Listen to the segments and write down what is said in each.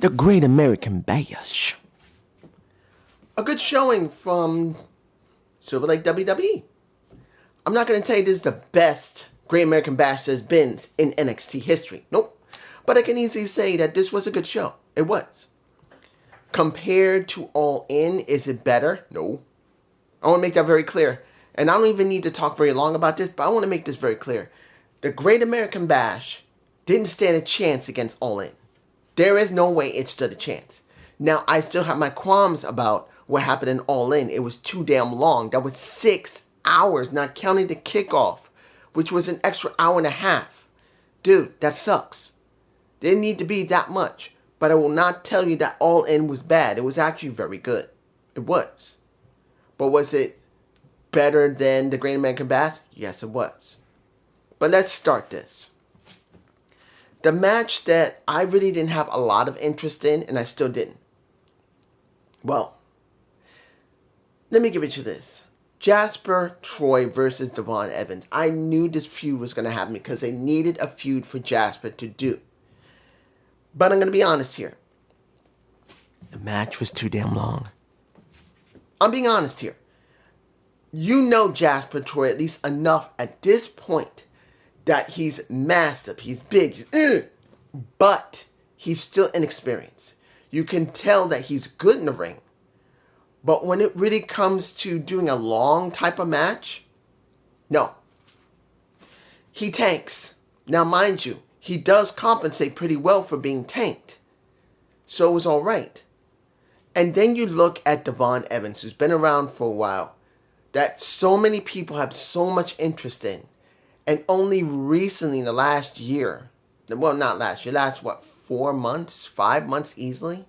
The Great American Bash. A good showing from Silver Lake WWE. I'm not going to tell you this is the best Great American Bash there's been in NXT history. Nope. But I can easily say that this was a good show. It was. Compared to All In, is it better? No. I want to make that very clear. And I don't even need to talk very long about this, but I want to make this very clear. The Great American Bash didn't stand a chance against All In. There is no way it stood a chance. Now, I still have my qualms about what happened in All In. It was too damn long. That was 6 hours, not counting the kickoff, which was an extra hour and a half. Dude, that sucks. Didn't need to be that much. But I will not tell you that All In was bad. It was actually very good. It was. But was it better than the Great American Bash? Yes, it was. But let's start this. The match that I really didn't have a lot of interest in, and I still didn't. Well, let me give it to this. Jasper Troy versus Devon Evans. I knew this feud was going to happen because they needed a feud for Jasper to do. But I'm going to be honest here. The match was too damn long. I'm being honest here. You know Jasper Troy at least enough at this point that he's massive, he's big, but he's still inexperienced. You can tell that he's good in the ring. But when it really comes to doing a long type of match, no. He tanks. Now, mind you, he does compensate pretty well for being tanked. So it was all right. And then you look at Devon Evans, who's been around for a while, that so many people have so much interest in. And only recently in the last year, well, not last year, last, 4 months, 5 months easily,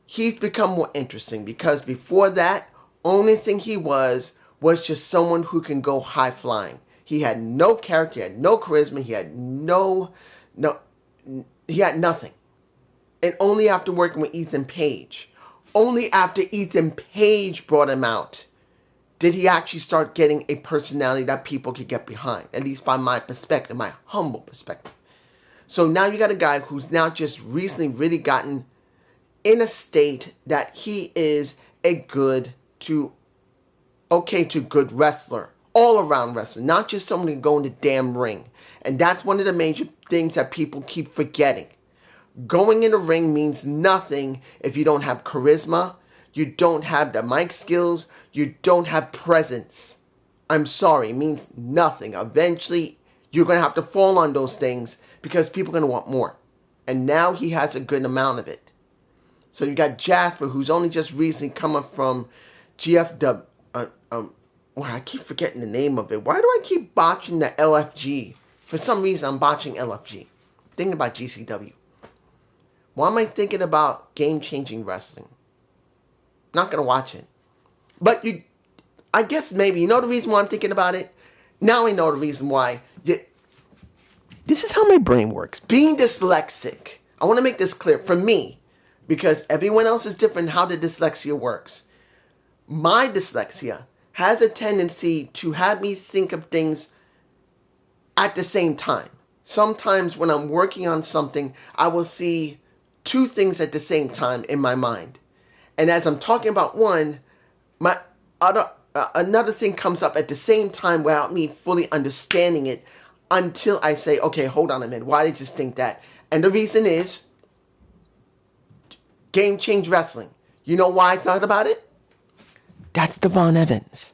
he's become more interesting. Because before that, only thing he was just someone who can go high flying. He had no character, he had no charisma, he had he had nothing. And only after working with Ethan Page, only after Ethan Page brought him out, did he actually start getting a personality that people could get behind. At least by my perspective, my humble perspective. So now you got a guy who's now just recently really gotten in a state that he is a good to good wrestler. All around wrestler. Not just someone who can go in the damn ring. And that's one of the major things that people keep forgetting. Going in the ring means nothing if you don't have charisma, you don't have the mic skills, you don't have presence. I'm sorry, it means nothing. Eventually, you're going to have to fall on those things because people are going to want more. And now he has a good amount of it. So you got Jasper, who's only just recently come up from GFW. I keep forgetting the name of it. Why do I keep botching the LFG? For some reason, I'm botching LFG. Thinking about GCW. Why am I thinking about game-changing wrestling? Not going to watch it. But I guess maybe, you know the reason why I'm thinking about it? Now I know the reason why. This is how my brain works. Being dyslexic. I want to make this clear. For me, because everyone else is different how the dyslexia works. My dyslexia has a tendency to have me think of things at the same time. Sometimes when I'm working on something, I will see 2 things at the same time in my mind. And as I'm talking about one, another thing comes up at the same time without me fully understanding it until I say, okay, hold on a minute. Why did I just think that? And the reason is Game Change Wrestling. You know why I thought about it? That's Devon Evans.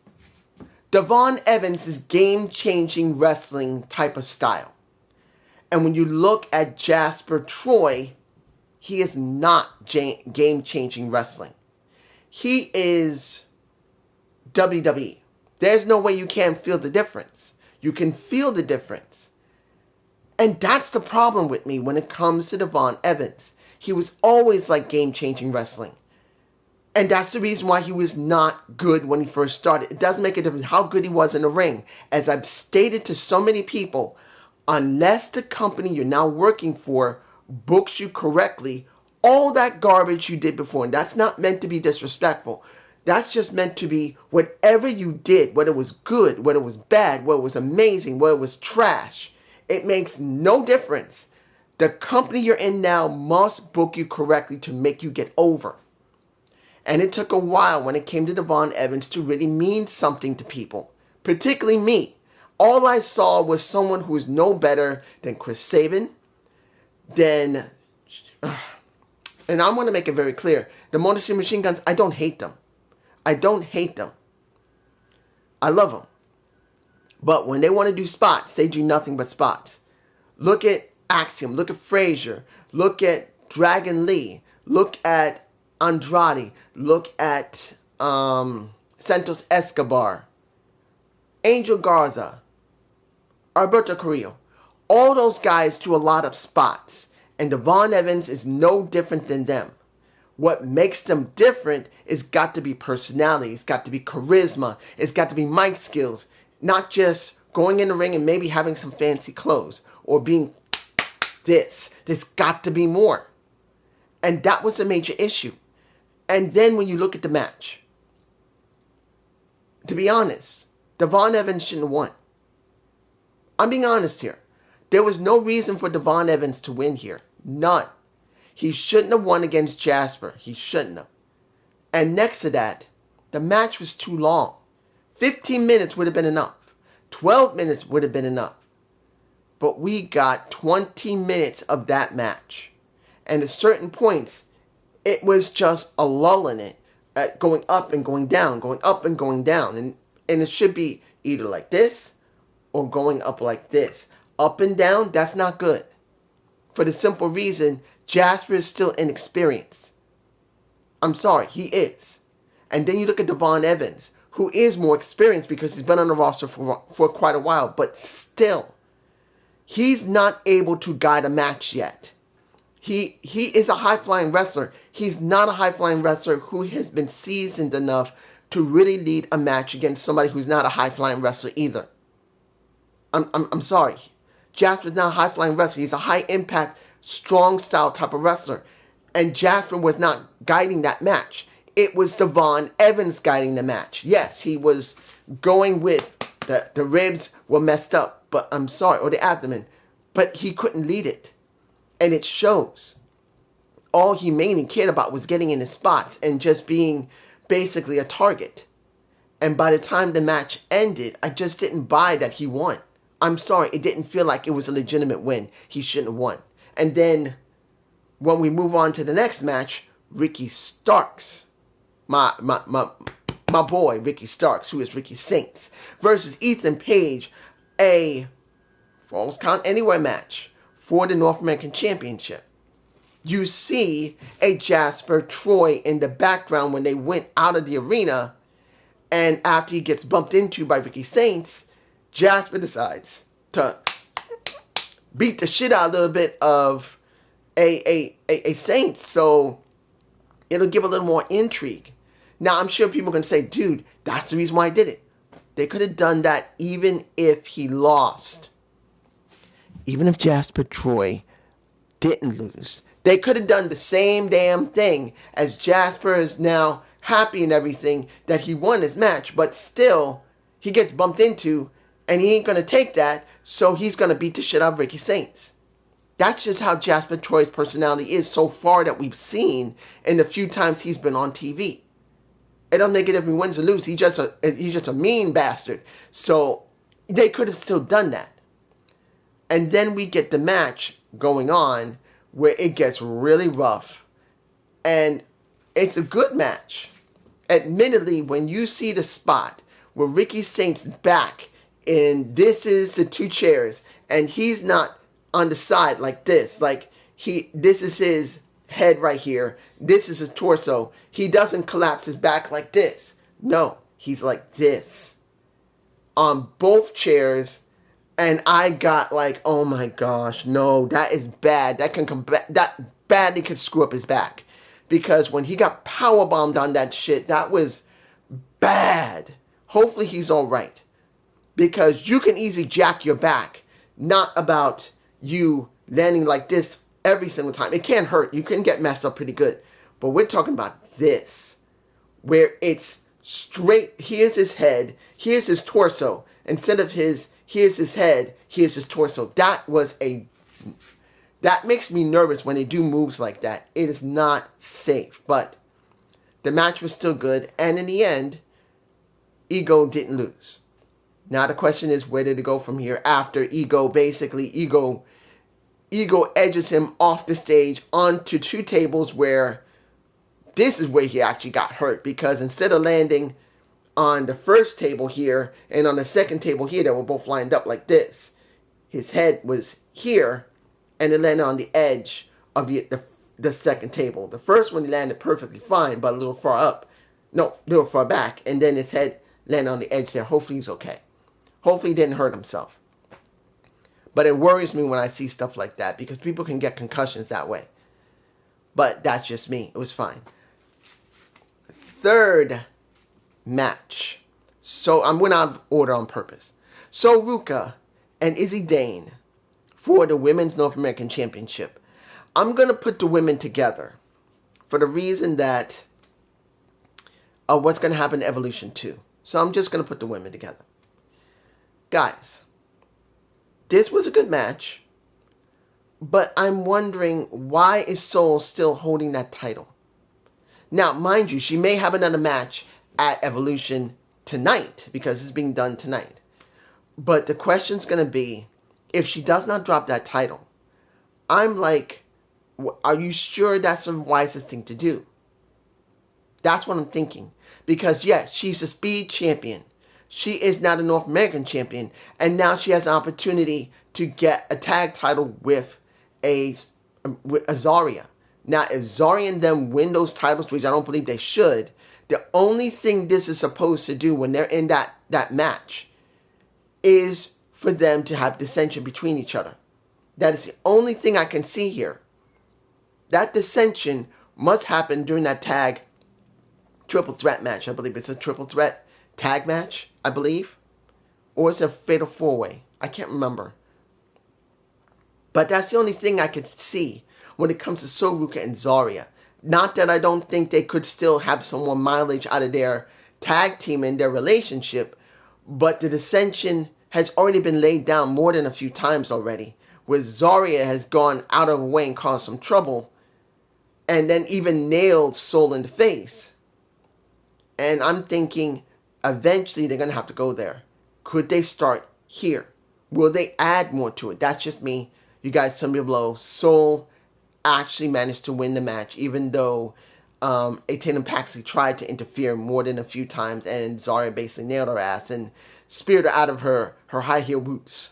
Devon Evans is game-changing wrestling type of style. And when you look at Jasper Troy, he is not game-changing wrestling. He is WWE. There's no way you can't feel the difference. You can feel the difference. And that's the problem with me when it comes to Devon Evans. He was always like game-changing wrestling. And that's the reason why he was not good when he first started. It doesn't make a difference how good he was in the ring. As I've stated to so many people, unless the company you're now working for books you correctly, all that garbage you did before, and that's not meant to be disrespectful. That's just meant to be whatever you did, whether it was good, whether it was bad, whether it was amazing, whether it was trash. It makes no difference. The company you're in now must book you correctly to make you get over. And it took a while when it came to Devon Evans to really mean something to people, particularly me. All I saw was someone who is no better than Chris Sabin, than, and I want to make it very clear, the Motor City Machine Guns, I don't hate them. I don't hate them. I love them. But when they want to do spots, they do nothing but spots. Look at Axiom, look at Frazier, look at Dragon Lee, look at Andrade, look at Santos Escobar, Angel Garza, Alberto Carrillo. All those guys do a lot of spots, and Devon Evans is no different than them. What makes them different is got to be personality, it's got to be charisma, it's got to be mic skills, not just going in the ring and maybe having some fancy clothes or being this. There's got to be more. And that was a major issue. And then when you look at the match, to be honest, Devon Evans shouldn't have won. I'm being honest here. There was no reason for Devon Evans to win here. None. He shouldn't have won against Jasper. He shouldn't have. And next to that, the match was too long. 15 minutes would have been enough. 12 minutes would have been enough. But we got 20 minutes of that match. And at certain points, it was just a lull in it. Going up and going down, going up and going down. And it should be either like this or going up like this. Up and down, that's not good. For the simple reason, Jasper is still inexperienced. I'm sorry, he is. And then you look at Devon Evans, who is more experienced because he's been on the roster for quite a while, but still, he's not able to guide a match yet. He is a high-flying wrestler. He's not a high-flying wrestler who has been seasoned enough to really lead a match against somebody who's not a high-flying wrestler either. I'm sorry. Jasper's not a high-flying wrestler. He's a high-impact, strong-style type of wrestler. And Jasper was not guiding that match. It was Devon Evans guiding the match. Yes, he was going with the ribs were messed up, but I'm sorry, or the abdomen. But he couldn't lead it. And it shows. All he mainly cared about was getting in his spots and just being basically a target. And by the time the match ended, I just didn't buy that he won. I'm sorry, it didn't feel like it was a legitimate win. He shouldn't have won. And then when we move on to the next match, Ricky Starks, my boy Ricky Starks, who is Ricky Saints, versus Ethan Page, a Falls Count Anywhere match for the North American Championship. You see a Jasper Troy in the background when they went out of the arena, and after he gets bumped into by Ricky Saints, Jasper decides to beat the shit out a little bit of a Saints, so it'll give a little more intrigue. Now, I'm sure people are going to say, dude, that's the reason why I did it. They could have done that even if he lost. Even if Jasper Troy didn't lose. They could have done the same damn thing as Jasper is now happy and everything that he won his match, but still, he gets bumped into, and he ain't going to take that, so he's going to beat the shit out of Ricky Saints. That's just how Jasper Troy's personality is so far that we've seen in the few times he's been on TV. It don't make it if he wins or loses. He's just a mean bastard. So they could have still done that. And then we get the match going on where it gets really rough. And it's a good match. Admittedly, when you see the spot where Ricky Saints' back and this is the two chairs and he's not on the side like this, like this is his head right here, this is his torso, he doesn't collapse his back like this. No, he's like this on both chairs. And I got like, oh my gosh, no, that is bad. That can come back. That badly could screw up his back. Because when he got powerbombed on that shit, that was bad. Hopefully he's all right. Because you can easily jack your back. Not about you landing like this every single time. It can hurt. You can get messed up pretty good. But we're talking about this. Where it's straight. Here's his head. Here's his torso. Instead of here's his head, here's his torso. That was That makes me nervous when they do moves like that. It is not safe. But the match was still good. And in the end, Ego didn't lose. Now the question is, where did it go from here after Ego edges him off the stage onto two tables where this is where he actually got hurt, because instead of landing on the first table here and on the second table here that were both lined up like this, his head was here and it landed on the edge of the second table. The first one he landed perfectly fine, but a little far up. No, a little far back. And then his head landed on the edge there. Hopefully he's okay. Hopefully he didn't hurt himself. But it worries me when I see stuff like that, because people can get concussions that way. But that's just me. It was fine. Third match. So I'm went out of order on purpose. So Ruka and Izzy Dane for the Women's North American Championship. I'm going to put the women together for the reason that of what's going to happen in Evolution 2. So I'm just going to put the women together. Guys, this was a good match, but I'm wondering, why is Soul still holding that title? Now, mind you, she may have another match at Evolution tonight, because it's being done tonight. But the question's going to be, if she does not drop that title, I'm like, are you sure that's the wisest thing to do? That's what I'm thinking. Because yes, she's a speed champion. She is not a North American champion. And now she has an opportunity to get a tag title with Zarya. Now, if Zarya and them win those titles, which I don't believe they should, the only thing this is supposed to do when they're in that match is for them to have dissension between each other. That is the only thing I can see here. That dissension must happen during that tag triple threat match. I believe it's a triple threat tag match, I believe. Or it's a fatal four-way. I can't remember. But that's the only thing I could see when it comes to Soruka and Zarya. Not that I don't think they could still have some more mileage out of their tag team and their relationship, but the dissension has already been laid down more than a few times already, where Zarya has gone out of her way and caused some trouble, and then even nailed Soul in the face. And I'm thinking, eventually they're going to have to go there. Could they start here? Will they add more to it? That's just me. You guys tell me below. Soul actually managed to win the match, even though Tatum Paxley tried to interfere more than a few times, and Zarya basically nailed her ass and speared her out of her high heel boots.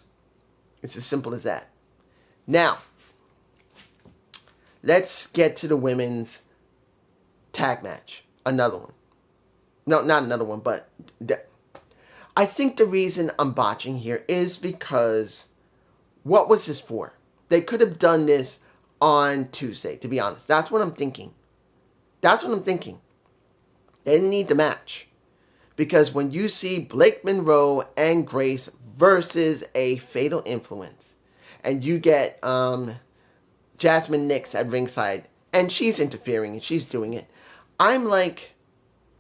It's as simple as that. Now, let's get to the women's tag match. Another one. No, not another one, but I think the reason I'm botching here is because what was this for? They could have done this on Tuesday, to be honest. That's what I'm thinking. They didn't need the match. Because when you see Blake Monroe and Grace versus a Fatal Influence, and you get Jasmine Nix at ringside, and she's interfering and she's doing it, I'm like,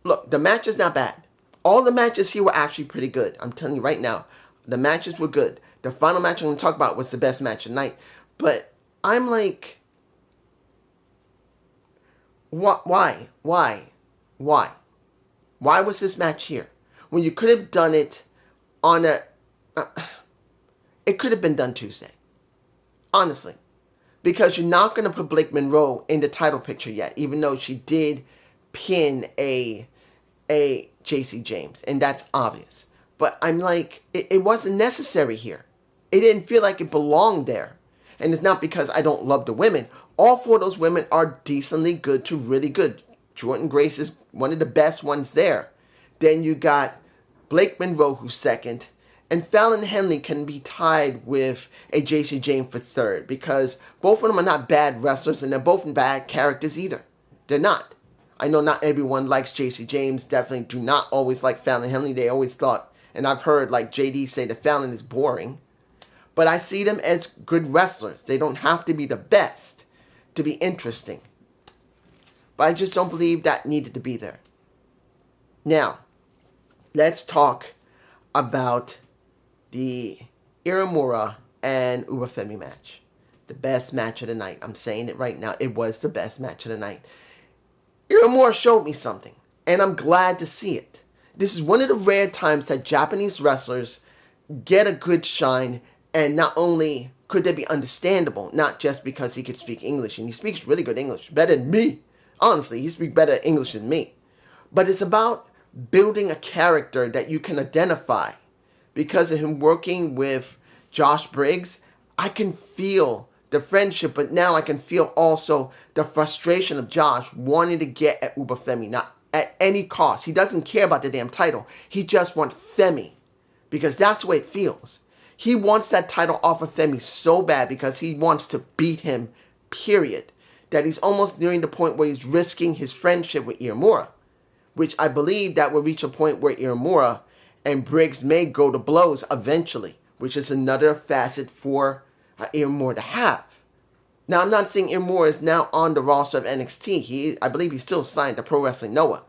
look, the match is not bad. All the matches here were actually pretty good. I'm telling you right now, the matches were good. The final match I'm going to talk about was the best match of the night. But I'm like, why? Why was this match here? When you could have done it on it could have been done Tuesday. Honestly. Because you're not going to put Blake Monroe in the title picture yet, even though she did pin a JC James, and that's obvious. But I'm like, it wasn't necessary here. It didn't feel like it belonged there. And it's not because I don't love the women. All four of those women are decently good to really good. Jordan Grace is one of the best ones there. Then you got Blake Monroe, who's second. And Fallon Henley can be tied with a JC James for third, because both of them are not bad wrestlers, and they're both bad characters either. They're not. I know not everyone likes JC James. Definitely do not always like Fallon Henley. They always thought, and I've heard like JD say that Fallon is boring. But I see them as good wrestlers. They don't have to be the best to be interesting. But I just don't believe that needed to be there. Now, let's talk about the Iramura and Ubafemi match. the best match of the night. I'm saying it right now. It was the best match of the night. Iramura showed me something, and I'm glad to see it. This is one of the rare times that Japanese wrestlers get a good shine, and not only could they be understandable, not just because he could speak English, and he speaks really good English, better than me. Honestly, he speaks better English than me. But it's about building a character that you can identify. Because of him working with Josh Briggs, I can feel the friendship, but now I can feel also the frustration of Josh wanting to get at Uber Femi, not at any cost. He doesn't care about the damn title. He just wants Femi, because that's the way it feels. He wants that title off of Femi so bad because he wants to beat him, period. That he's almost nearing the point where he's risking his friendship with Iramura, which I believe that will reach a point where Iramura and Briggs may go to blows eventually, which is another facet for Iramura to have. Now, I'm not saying Iramura is now on the roster of NXT. I believe he's still signed to Pro Wrestling Noah.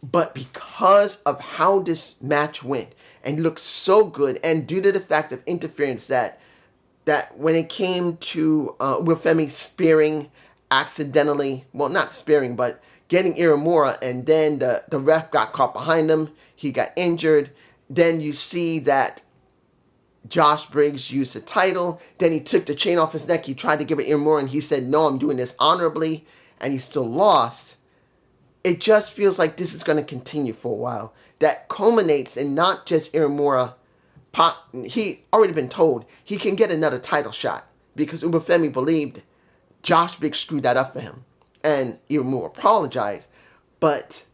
But because of how this match went, and looked so good, and due to the fact of interference that when it came to Femi spearing accidentally, well, not spearing, but getting Iramura, and then the ref got caught behind him, he got injured. Then you see that Josh Briggs used the title, then he took the chain off his neck, he tried to give it Iramura, and he said, no, I'm doing this honorably, and he still lost. It just feels like this is going to continue for a while. That culminates in not just Iramura. He already been told he can get another title shot because Ubafemi believed Josh Briggs screwed that up for him. And Iramura apologized. But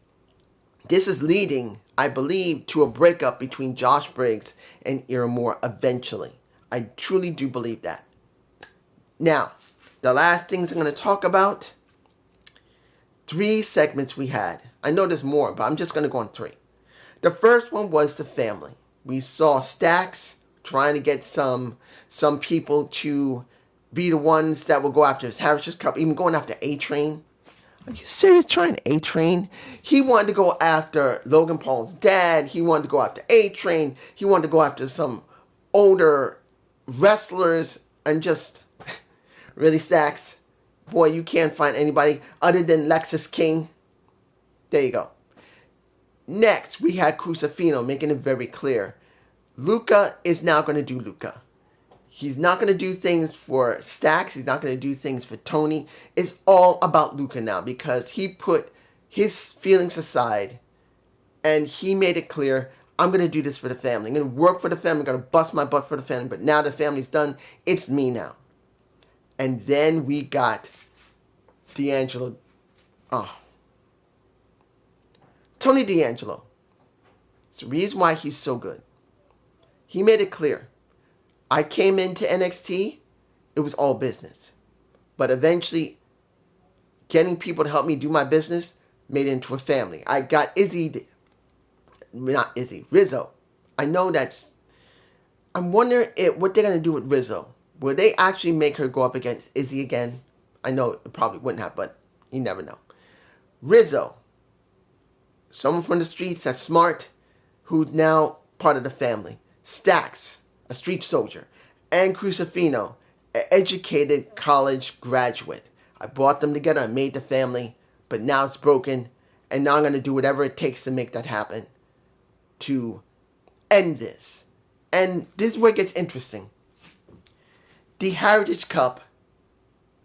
this is leading, I believe, to a breakup between Josh Briggs and Iramura eventually. I truly do believe that. Now, the last things I'm going to talk about, 3 segments we had. I know there's more, but I'm just going to go on 3. The first one was the family. We saw Stacks trying to get some people to be the ones that will go after his Heritage Cup, even going after A-Train. Are you serious trying A-Train? He wanted to go after Logan Paul's dad. He wanted to go after A-Train. He wanted to go after some older wrestlers. And just, really, Stacks? Boy, you can't find anybody other than Lexus King. There you go. Next, we had Crucifino making it very clear. Luca is now going to do Luca. He's not going to do things for Stacks. He's not going to do things for Tony. It's all about Luca now because he put his feelings aside and he made it clear, I'm going to do this for the family. I'm going to work for the family. I'm going to bust my butt for the family. But now the family's done. It's me now. And then we got D'Angelo. Tony D'Angelo. It's the reason why he's so good. He made it clear. I came into NXT, it was all business. But eventually, getting people to help me do my business made it into a family. I got Rizzo. I know that's... I'm wondering what they're going to do with Rizzo. Will they actually make her go up against Izzy again? I know it probably wouldn't have, but you never know. Rizzo. Someone from the streets that's smart, who's now part of the family. Stacks, a street soldier. And Crucifino, an educated college graduate. I brought them together, I made the family, but now it's broken, and now I'm going to do whatever it takes to make that happen. To end this. And this is where it gets interesting. The Heritage Cup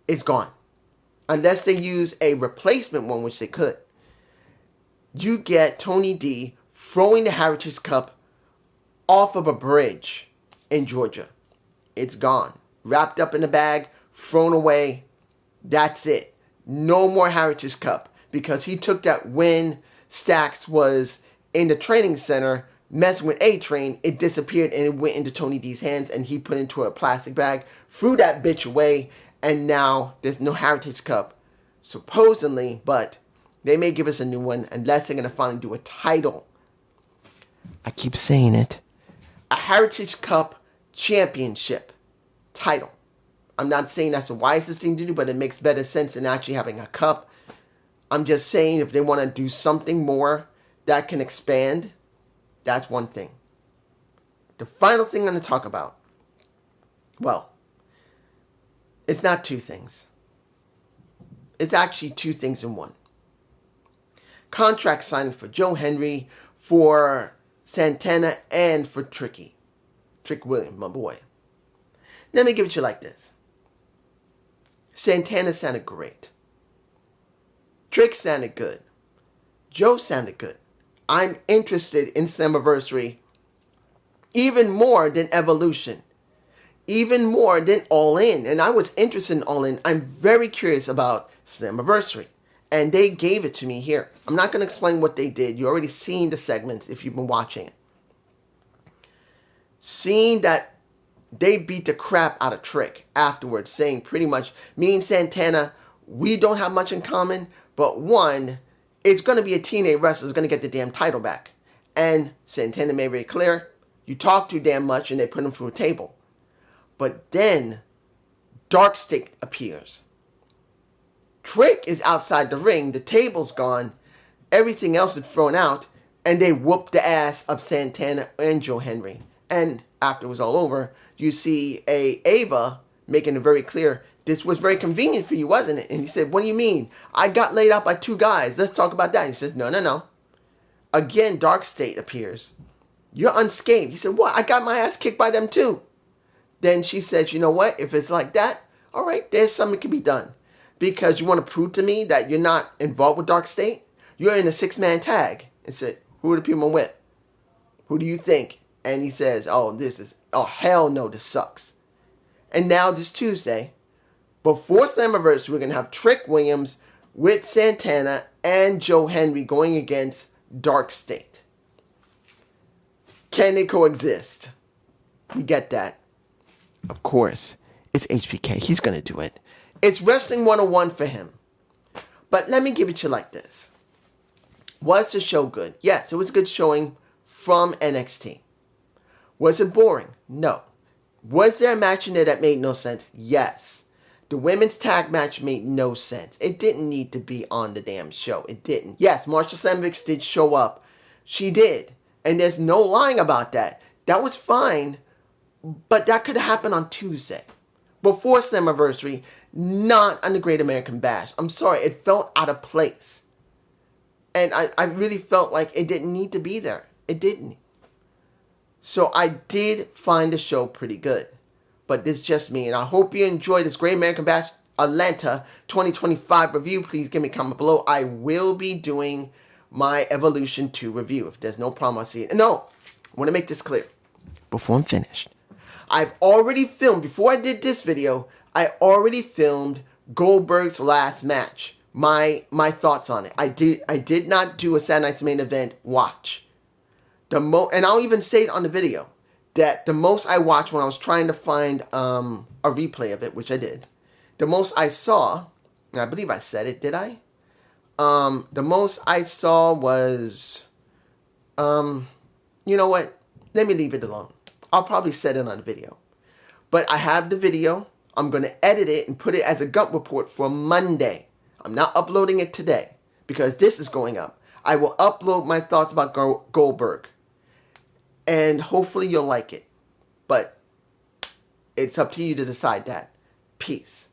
is gone. Unless they use a replacement one, which they could. You get Tony D throwing the Heritage Cup off of a bridge in Georgia. It's gone. Wrapped up in a bag, thrown away. That's it. No more Heritage Cup. Because he took that when Stacks was in the training center messing with A-Train, it disappeared and it went into Tony D's hands and he put it into a plastic bag, threw that bitch away, and now there's no Heritage Cup. Supposedly, but they may give us a new one unless they're going to finally do a title. I keep saying it. A Heritage Cup championship title. I'm not saying that's the wisest thing to do, but it makes better sense than actually having a cup. I'm just saying if they want to do something more that can expand, that's one thing. The final thing I'm going to talk about. Well, It's not two things. It's actually two things in one. Contract signing for Joe Henry, for Santana, and for Trick Williams, my boy. Let me give it to you like this. Santana sounded great. Trick sounded good. Joe sounded good. I'm interested in Slammiversary even more than Evolution. Even more than All In. And I was interested in All In. I'm very curious about Slammiversary. And they gave it to me here. I'm not going to explain what they did. You already seen the segments if you've been watching it. Seeing that they beat the crap out of Trick afterwards, saying pretty much, me and Santana, we don't have much in common, but one, it's going to be a teenage wrestler who's going to get the damn title back. And Santana made very clear, you talk too damn much, and they put him through a table. But then, Dark Stick appears. Trick is outside the ring, the table's gone, everything else is thrown out, and they whoop the ass of Santana and Joe Henry. And after it was all over, you see Ava making it very clear, this was very convenient for you, wasn't it? And he said, what do you mean? I got laid out by two guys. Let's talk about that. And he says, no. Again, Dark State appears. You're unscathed. He said, what? I got my ass kicked by them too. Then she says, you know what? If it's like that, all right, there's something that can be done. Because you want to prove to me that you're not involved with Dark State? You're in a 6-man tag. And said, who are the people I'm with? Who do you think? And he says, oh, hell no, this sucks. And now this Tuesday, before Slammiversary, we're going to have Trick Williams with Santana and Joe Henry going against Dark State. Can they coexist? We get that. Of course, it's HBK. He's going to do it. It's Wrestling 101 for him. But let me give it to you like this. Was the show good? Yes, it was a good showing from NXT. Was it boring? No. Was there a match in there that made no sense? Yes. The women's tag match made no sense. It didn't need to be on the damn show. It didn't. Yes, Marsha Slamovich did show up. She did. And there's no lying about that. That was fine. But that could have happened on Tuesday. Before Slammiversary, not on the Great American Bash. I'm sorry, it felt out of place. And I really felt like it didn't need to be there. It didn't. So I did find the show pretty good. But this is just me. And I hope you enjoyed this Great American Bash Atlanta 2025 review. Please give me a comment below. I will be doing my Evolution 2 review. If there's no problem, I'll see it. No, I want to make this clear before I'm finished. I've already filmed, before I did this video, I already filmed Goldberg's last match. My thoughts on it. I did not do a Saturday Night's Main Event watch. And I'll even say it on the video, that the most I watched when I was trying to find a replay of it, which I did, the most I saw, and I believe I said it, did I? The most I saw was, you know what? Let me leave it alone. I'll probably set it on the video. But I have the video. I'm going to edit it and put it as a Gump report for Monday. I'm not uploading it today because this is going up. I will upload my thoughts about Goldberg. And hopefully you'll like it. But it's up to you to decide that. Peace.